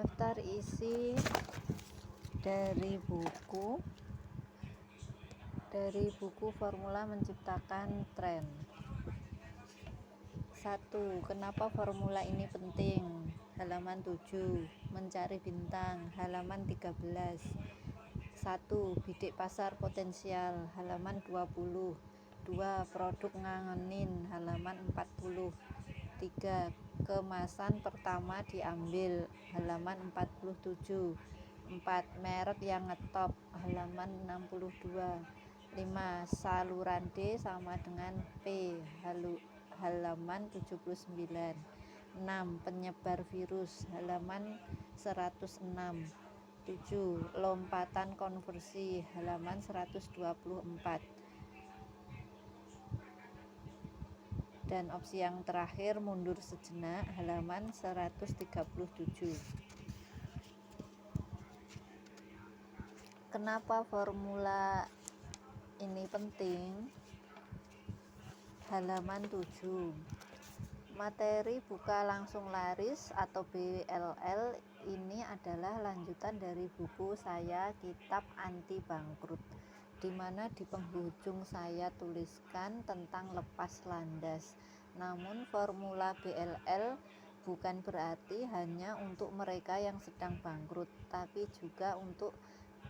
Daftar isi dari buku Formula Menciptakan Tren. 1. Kenapa formula ini penting? Halaman 7. Mencari bintang. Halaman 13. 1. Bidik pasar potensial. Halaman 20. 2. Produk ngangenin. Halaman 40. 3. Kemasan pertama diambil. Halaman 47. 4. Merek yang ngetop. Halaman 62. 5. Saluran D sama dengan P. Halaman 79. 6. Penyebar virus. Halaman 106. 7. Lompatan konversi. Halaman 124. Dan opsi yang terakhir, mundur sejenak. Halaman 137. Kenapa formula ini penting? Halaman 7. Materi buka langsung laris atau BLL ini adalah lanjutan dari buku saya Kitab Anti Bangkrut, di mana di penghujung saya tuliskan tentang lepas landas. Namun formula BLL bukan berarti hanya untuk mereka yang sedang bangkrut, tapi juga untuk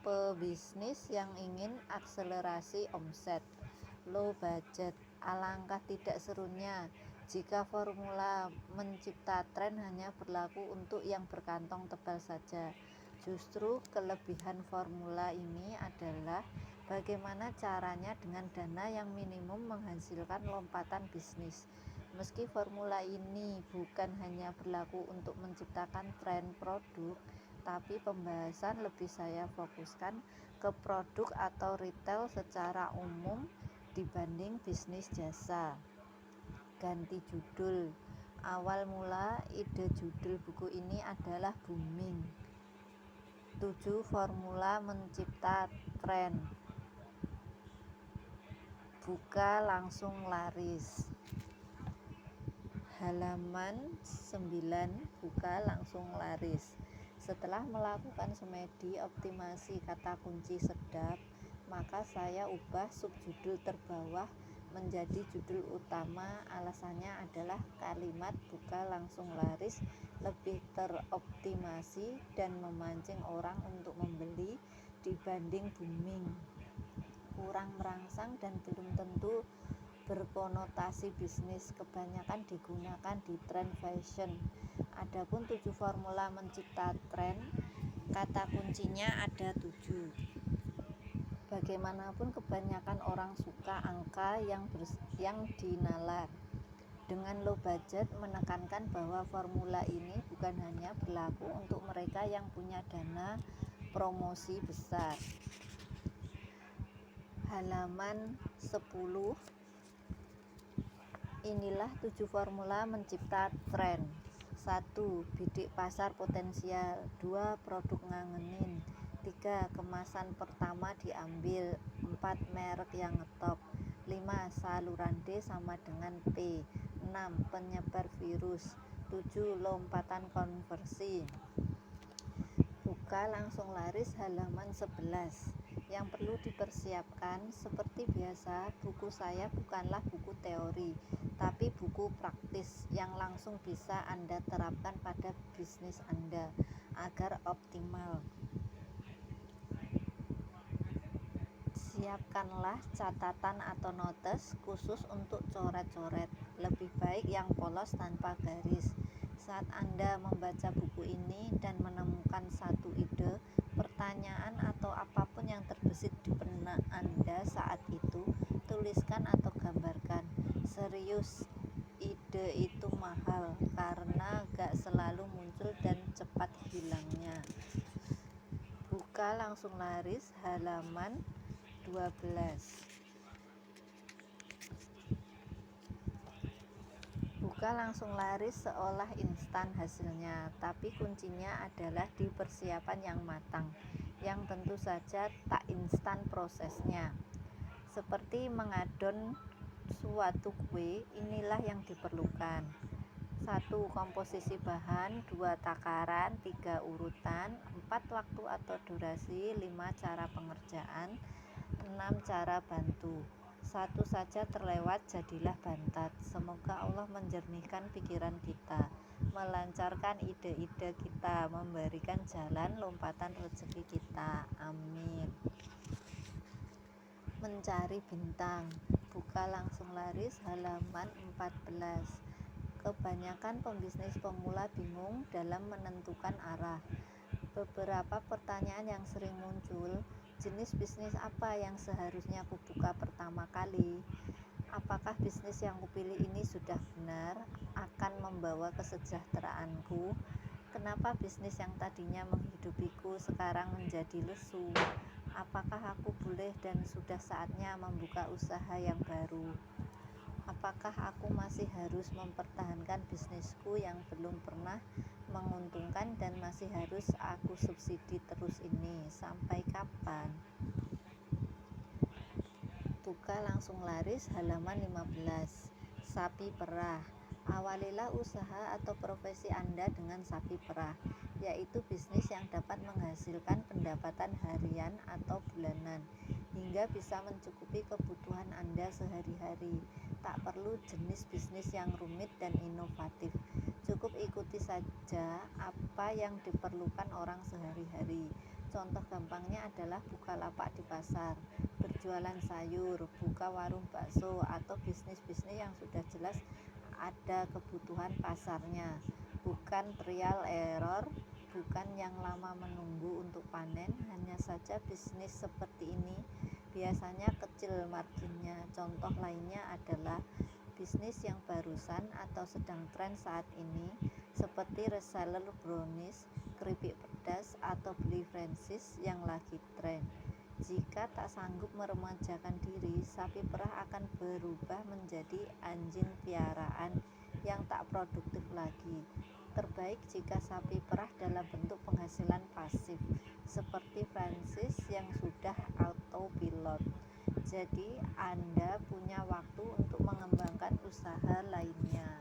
pebisnis yang ingin akselerasi omset, low budget. Alangkah tidak serunya jika formula mencipta tren hanya berlaku untuk yang berkantong tebal saja. Justru kelebihan formula ini adalah bagaimana caranya dengan dana yang minimum menghasilkan lompatan bisnis. Meski formula ini bukan hanya berlaku untuk menciptakan tren produk, tapi pembahasan lebih saya fokuskan ke produk atau retail secara umum dibanding bisnis jasa. Ganti judul. Awal mula ide judul buku ini adalah booming. 7. Formula mencipta tren. Buka langsung laris. Halaman 9. Buka langsung laris. Setelah melakukan semedi optimasi kata kunci sedap, maka saya ubah subjudul terbawah menjadi judul utama. Alasannya adalah kalimat buka langsung laris lebih teroptimasi dan memancing orang untuk membeli dibanding booming. Kurang merangsang dan belum tentu berkonotasi bisnis, kebanyakan digunakan di tren fashion. Adapun 7 formula mencipta tren, kata kuncinya ada 7. Bagaimanapun kebanyakan orang suka angka yang dinalar. Dengan low budget menekankan bahwa formula ini bukan hanya berlaku untuk mereka yang punya dana promosi besar. Halaman 10. Inilah 7 formula mencipta tren. 1. Bidik pasar potensial. 2. Produk ngangenin. 3. Kemasan pertama diambil. 4. Merek yang ngetop. 5. Saluran D sama dengan P. 6. Penyebar virus. 7. Lompatan konversi. Buka langsung laris halaman 11. Yang perlu dipersiapkan, seperti biasa, buku saya bukanlah buku teori, tapi buku praktis yang langsung bisa Anda terapkan pada bisnis Anda agar optimal. Siapkanlah catatan atau notes khusus untuk coret-coret, lebih baik yang polos tanpa garis. Saat Anda membaca buku ini dan menemukan satu ide, pertanyaan atau apapun yang terbesit di benak Anda saat itu, tuliskan atau gambarkan. Serius, ide itu mahal karena gak selalu muncul dan cepat hilangnya. Buka langsung laris halaman 12. Buka langsung laris seolah instan hasilnya, tapi kuncinya adalah di persiapan yang matang, yang tentu saja tak instan prosesnya. Seperti mengadon suatu kue, inilah yang diperlukan. 1. Komposisi bahan, 2. Takaran, 3. Urutan, 4. Waktu atau durasi, 5. Cara pengerjaan, 6. Cara bantu. Satu saja terlewat, jadilah bantat. Semoga Allah menjernihkan pikiran kita, melancarkan ide-ide kita, memberikan jalan lompatan rezeki kita. Amin. Mencari bintang. Buka langsung laris halaman 14. Kebanyakan pembisnis pemula bingung dalam menentukan arah. Beberapa pertanyaan yang sering muncul: jenis bisnis apa yang seharusnya kubuka pertama kali? Apakah bisnis yang kupilih ini sudah benar? Akan membawa kesejahteraanku? Kenapa bisnis yang tadinya menghidupiku sekarang menjadi lesu? Apakah aku boleh dan sudah saatnya membuka usaha yang baru? Apakah aku masih harus mempertahankan bisnisku yang belum pernah menguntungkan dan masih harus aku subsidi terus ini? Sampai kapan? Buka langsung laris halaman 15. Sapi perah. Awalilah usaha atau profesi Anda dengan sapi perah, yaitu bisnis yang dapat menghasilkan pendapatan harian atau bulanan hingga bisa mencukupi kebutuhan Anda sehari-hari. Tak perlu jenis bisnis yang rumit dan inovatif. Cukup ikuti saja apa yang diperlukan orang sehari-hari. Contoh gampangnya adalah buka lapak di pasar, berjualan sayur, buka warung bakso, atau bisnis-bisnis yang sudah jelas ada kebutuhan pasarnya. Bukan trial error, bukan yang lama menunggu untuk panen. Hanya saja bisnis seperti ini biasanya kecil marginnya. Contoh lainnya adalah bisnis yang barusan atau sedang tren saat ini, seperti reseller brownies, keripik pedas, atau beli franchise yang lagi tren. Jika tak sanggup meremajakan diri, sapi perah akan berubah menjadi anjing piaraan yang tak produktif lagi. Terbaik jika sapi perah dalam bentuk penghasilan pasif, seperti franchise yang sudah autopilot. Jadi Anda punya waktu untuk mengembangkan usaha lainnya.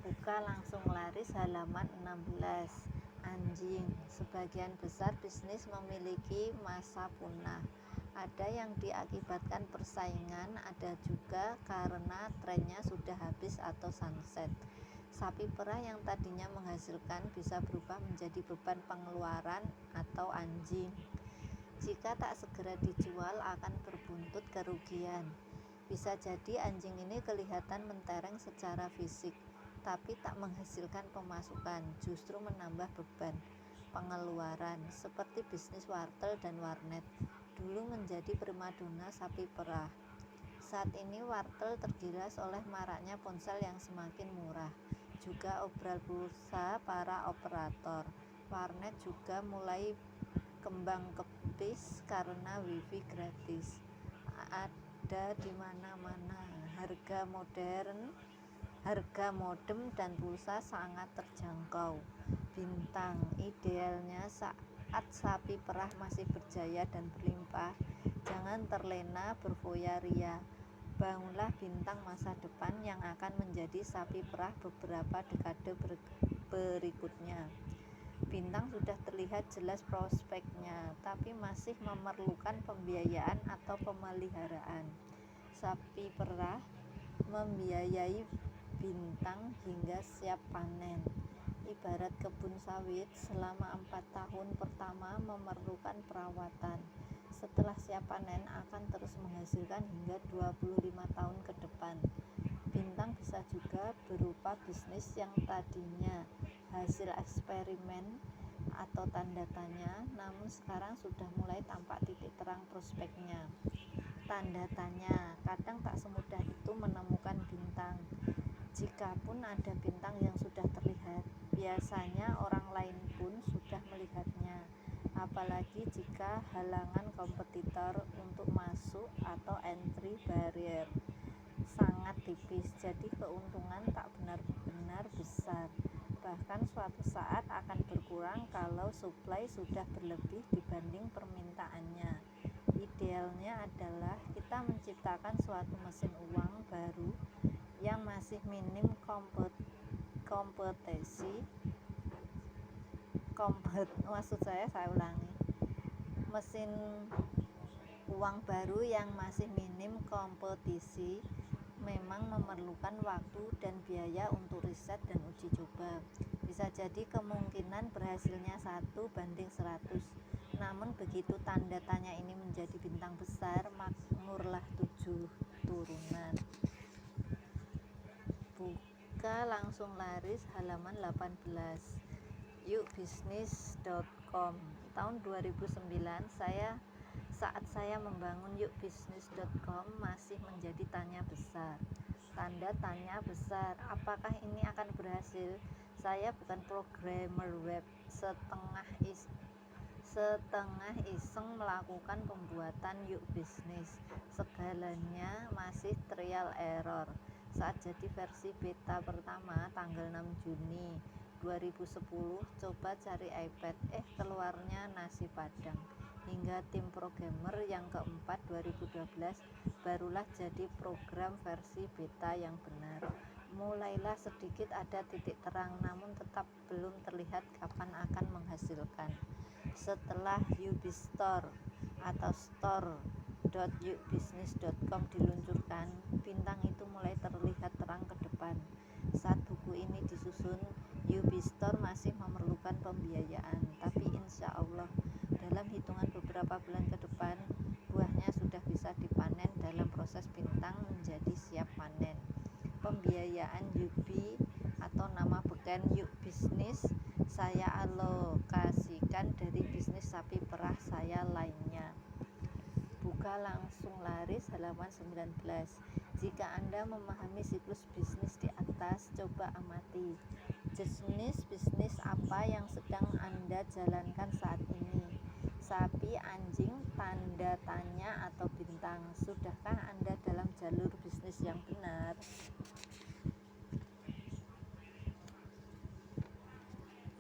Buka langsung laris halaman 16. Anjing. Sebagian besar bisnis memiliki masa punah. Ada yang diakibatkan persaingan, ada juga karena trennya sudah habis atau sunset. Sapi perah yang tadinya menghasilkan bisa berubah menjadi beban pengeluaran atau anjing. Jika tak segera dijual akan berbuntut kerugian. Bisa jadi anjing ini kelihatan mentereng secara fisik, tapi tak menghasilkan pemasukan, justru menambah beban pengeluaran. Seperti bisnis wartel dan warnet, dulu menjadi primadona sapi perah. Saat ini wartel tergilas oleh maraknya ponsel yang semakin murah, juga obral pulsa para operator. Warnet juga mulai kembang kepis karena wifi gratis ada di mana-mana. Harga modem dan pulsa sangat terjangkau. Bintang. Idealnya saat sapi perah masih berjaya dan berlimpah, jangan terlena berfoya-ria. Bangunlah bintang masa depan yang akan menjadi sapi perah beberapa dekade berikutnya. Bintang sudah terlihat jelas prospeknya, tapi masih memerlukan pembiayaan atau pemeliharaan. Sapi perah membiayai bintang hingga siap panen. Ibarat kebun sawit, selama 4 tahun pertama memerlukan perawatan. Setelah siap panen akan terus menghasilkan hingga 25 tahun ke depan. Bintang bisa juga berupa bisnis yang tadinya hasil eksperimen atau tanda tanya, namun sekarang sudah mulai tampak titik terang prospeknya. Tanda tanya, kadang tak semudah itu menemukan bintang. Jikapun ada bintang yang sudah terlihat, biasanya orang lain pun sudah melihatnya, apalagi jika halangan kompetitor untuk masuk atau entry barrier sangat tipis, jadi keuntungan tak benar-benar besar. Bahkan suatu saat akan berkurang kalau supply sudah berlebih dibanding permintaannya. Idealnya adalah kita menciptakan suatu mesin uang baru yang masih minim saya ulangi, mesin uang baru yang masih minim kompetisi memang memerlukan waktu dan biaya untuk riset dan uji coba. Bisa jadi kemungkinan berhasilnya 1:100. Namun begitu tanda tanya ini menjadi bintang besar, makmurlah 7 turunan. Buka langsung laris halaman 18 yukbisnis.com. Tahun 2009 saat saya membangun yukbisnis.com masih menjadi tanda tanya besar, apakah ini akan berhasil? Saya bukan programmer web, setengah iseng melakukan pembuatan yukbisnis. Segalanya masih trial error. Saat jadi versi beta pertama tanggal 6 Juni 2010, coba cari iPad, keluarnya nasi padang. Hingga tim programmer yang keempat 2012 barulah jadi program versi beta yang benar. Mulailah sedikit ada titik terang, namun tetap belum terlihat kapan akan menghasilkan. Setelah Ubistore atau store.yukbisnis.com diluncurkan, bintang itu mulai terlihat terang ke depan. Saat buku ini disusun, Ubistore masih memerlukan pembiayaan, tapi insya Allah dalam hitungan beberapa bulan ke depan buahnya sudah bisa dipanen dalam proses bintang menjadi siap panen. Pembiayaan Yubi atau nama beken Yukbisnis saya alokasikan dari bisnis sapi perah saya lainnya. Buka langsung laris halaman 19. Jika Anda memahami siklus bisnis di atas, coba amati bisnis apa yang sedang Anda jalankan saat ini. Sapi, anjing, tanda tanya atau bintang. Sudahkah Anda dalam jalur bisnis yang benar?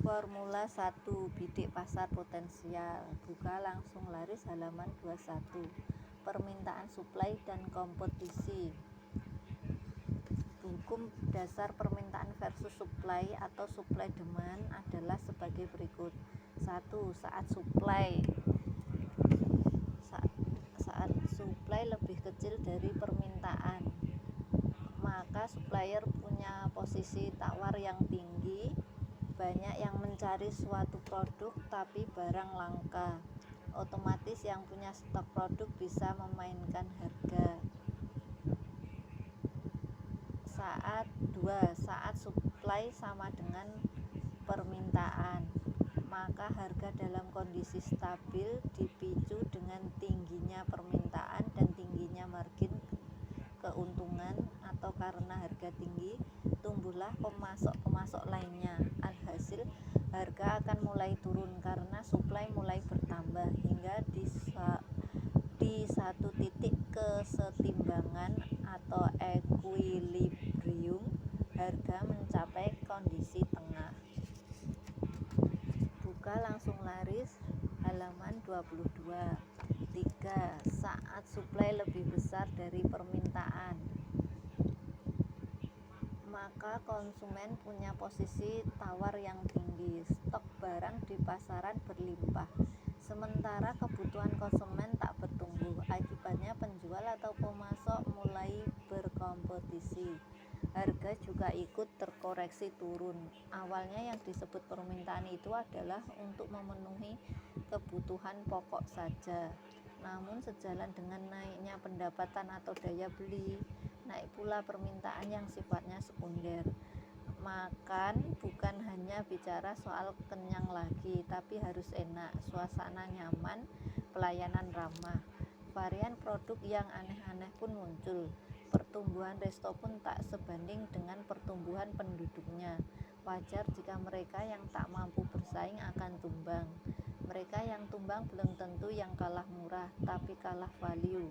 Formula 1 bidik pasar potensial. Buka langsung laris halaman 21. Permintaan suplai dan kompetisi. Hukum dasar permintaan versus supply atau supply demand adalah sebagai berikut. 1. Saat supply lebih kecil dari permintaan, maka supplier punya posisi tawar yang tinggi. Banyak yang mencari suatu produk tapi barang langka, otomatis yang punya stok produk bisa memainkan harga. Saat supply sama dengan permintaan, maka harga dalam kondisi stabil dipicu dengan tingginya permintaan dan tingginya margin keuntungan, atau karena harga tinggi tumbuhlah pemasok lainnya. Alhasil harga akan mulai turun karena supply mulai bertambah hingga di satu titik kesetimbangan atau equilibrium harga mencapai kondisi tengah. Buka langsung laris halaman 22. 3. Saat supply lebih besar dari permintaan, maka konsumen punya posisi tawar yang tinggi. Stok barang di pasaran berlimpah, sementara kebutuhan konsumen tak bertumbuh. Akibatnya penjual atau pemasok mulai berkompetisi. Harga juga ikut terkoreksi turun. Awalnya yang disebut permintaan itu adalah untuk memenuhi kebutuhan pokok saja. Namun sejalan dengan naiknya pendapatan atau daya beli, naik pula permintaan yang sifatnya sekunder. Makan bukan hanya bicara soal kenyang lagi, tapi harus enak, suasana nyaman, pelayanan ramah. Varian produk yang aneh-aneh pun muncul. Pertumbuhan resto pun tak sebanding dengan pertumbuhan penduduknya. Wajar jika mereka yang tak mampu bersaing akan tumbang. Mereka yang tumbang belum tentu yang kalah murah, tapi kalah value.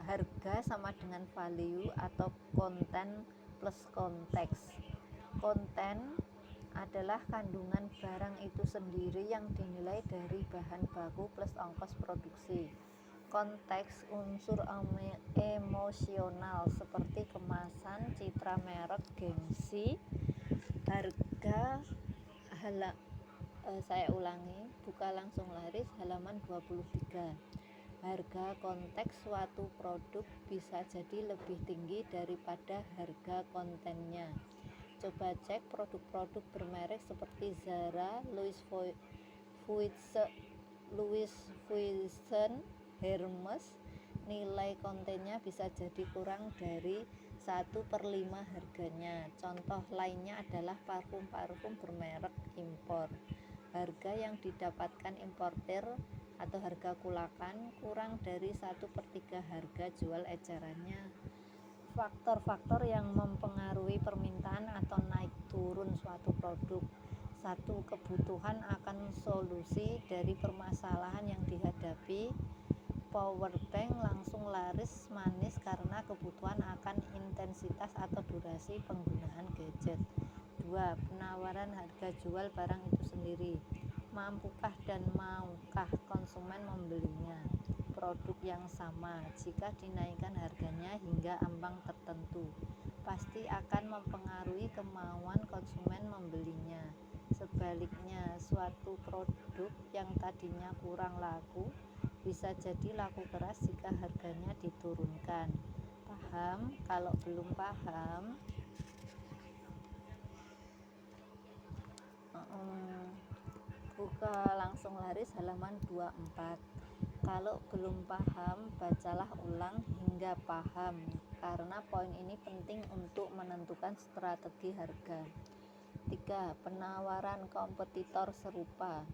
Harga sama dengan value atau konten plus konteks. Konten adalah kandungan barang itu sendiri yang dinilai dari bahan baku plus ongkos produksi. konteks unsur emosional seperti kemasan, citra merek, gengsi, harga. Saya ulangi, buka langsung laris halaman 23. Harga konteks suatu produk bisa jadi lebih tinggi daripada harga kontennya. Coba cek produk-produk bermerek seperti Zara, Louis Vuitton, Hermes. Nilai kontennya bisa jadi kurang dari 1/5 harganya. Contoh lainnya adalah parfum-parfum bermerek impor. Harga yang didapatkan importer atau harga kulakan kurang dari 1/3 harga jual ecerannya. Faktor-faktor yang mempengaruhi permintaan atau naik turun suatu produk. 1. Kebutuhan akan solusi dari permasalahan yang dihadapi. Powerbank langsung laris manis karena kebutuhan akan intensitas atau durasi penggunaan gadget. 2. Penawaran harga jual barang itu sendiri. Mampukah dan maukah konsumen membelinya? Produk yang sama, jika dinaikkan harganya hingga ambang tertentu, pasti akan mempengaruhi kemauan konsumen membelinya. Sebaliknya, suatu produk yang tadinya kurang laku bisa jadi laku keras jika harganya diturunkan. Paham? Kalau belum paham, buka langsung laris halaman 24. Kalau belum paham, bacalah ulang hingga paham, karena poin ini penting untuk menentukan strategi harga. 3. Penawaran kompetitor serupa.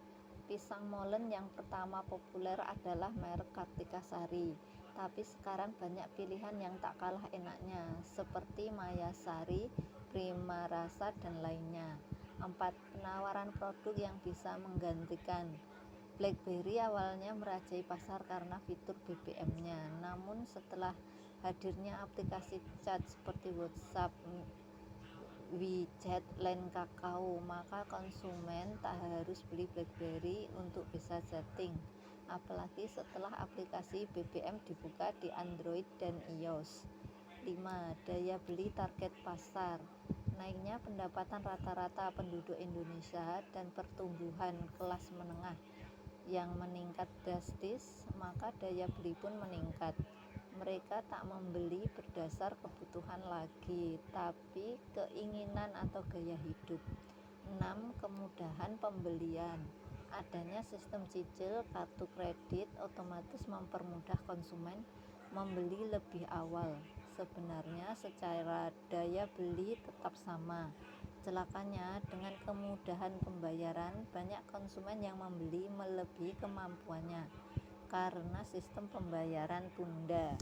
Pisang molen yang pertama populer adalah merek Kartika Sari, tapi sekarang banyak pilihan yang tak kalah enaknya, seperti Mayasari, Prima Rasa, dan lainnya. 4. Penawaran produk yang bisa menggantikan. BlackBerry awalnya merajai pasar karena fitur BBM-nya, namun setelah hadirnya aplikasi chat seperti WhatsApp, WeChat, Line, Kakao, maka konsumen tak harus beli BlackBerry untuk bisa chatting, apalagi setelah aplikasi BBM dibuka di Android dan iOS. 5. Daya beli target pasar. Naiknya pendapatan rata-rata penduduk Indonesia dan pertumbuhan kelas menengah yang meningkat drastis, maka daya beli pun meningkat. Mereka tak membeli berdasar kebutuhan lagi, tapi keinginan atau gaya hidup. 6. Kemudahan pembelian. Adanya sistem cicil kartu kredit otomatis mempermudah konsumen membeli lebih awal. Sebenarnya secara daya beli tetap sama. Celakanya, dengan kemudahan pembayaran, banyak konsumen yang membeli melebihi kemampuannya karena sistem pembayaran tunda.